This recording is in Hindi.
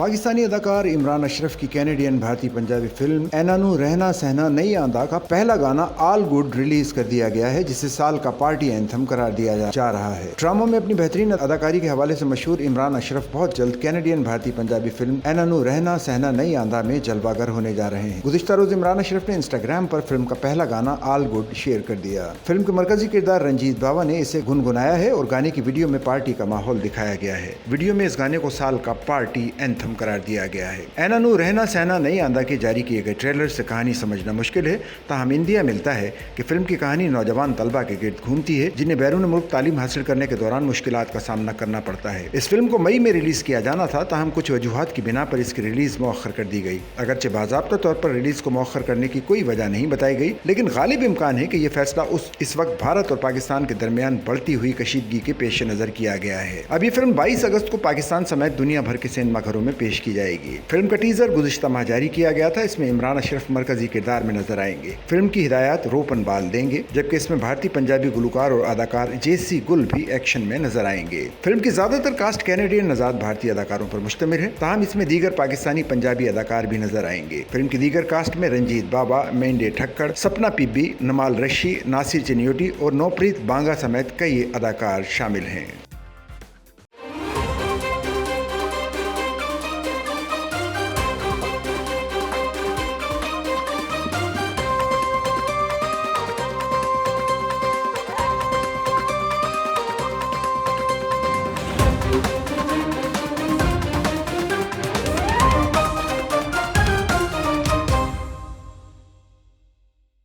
पाकिस्तानी अदाकार इमरान अशरफ की कैनेडियन भारतीय पंजाबी फिल्म एनानू रहना सहना नहीं आंदा का पहला गाना ऑल गुड रिलीज कर दिया गया है, जिसे साल का पार्टी एंथम करार दिया जा रहा है। ड्रामा में अपनी बेहतरीन अदाकारी के हवाले से मशहूर इमरान अशरफ बहुत जल्द कैनेडियन भारतीय पंजाबी फिल्म एनानू रहना सहना नहीं आंदा में जलवागर होने जा रहे हैं। गुज़िश्ता रोज इमरान अशरफ ने इंस्टाग्राम पर फिल्म का पहला गाना ऑल गुड शेयर कर दिया। फिल्म के मरकजी किरदार रंजीत बावा ने इसे गुनगुनाया है और गाने की वीडियो में पार्टी का माहौल दिखाया गया है। वीडियो में इस गाने को साल का पार्टी एंथम करार दिया गया है। एनानू रहना सहना नहीं आंदा के जारी किए गए ट्रेलर से कहानी समझना मुश्किल है, ताहम इंदिया मिलता है कि फिल्म की कहानी नौजवान तलबा के गिर्द घूमती है जिन्हें बैरून मुल्क तालीम हासिल करने के दौरान मुश्किलात का सामना करना पड़ता है। इस फिल्म को मई में रिलीज किया जाना था, ताहम कुछ वजूहात की बिना पर इसकी रिलीज मौखर कर दी गई। अगरचे बाज़ाब्ता तौर पर रिलीज को मौखर करने की कोई वजह नहीं बताई गई, लेकिन गालिब इम्कान है कि यह फैसला इस वक्त भारत और पाकिस्तान के दरमियान बढ़ती हुई कशीदगी के पेश नजर किया गया है। अब ये फिल्म 22 अगस्त को पाकिस्तान समेत दुनिया भर के सिनेमाघरों में पेश की जाएगी। फिल्म का टीजर गुज़िश्ता माह जारी किया गया था। इसमें इमरान अशरफ मरकजी किरदार में नजर आएंगे। फिल्म की हिदायत रोपन बाल देंगे, जबकि इसमें भारतीय पंजाबी गुलकार और अदाकार जेसी गुल भी एक्शन में नजर आएंगे। फिल्म की ज्यादातर कास्ट कैनेडियन नजाद भारतीय अदाकारों पर मुश्तमिल है, ताहम इसमें दीगर पाकिस्तानी पंजाबी अदाकार भी नजर आएंगे। फिल्म की दीगर कास्ट में रंजीत बाबा, मेंढे ठक्कड़, सपना पीबी, नमाल रशी, नासिर चिन्योटी और नौप्रीत बांगा समेत कई अदाकार शामिल हैं।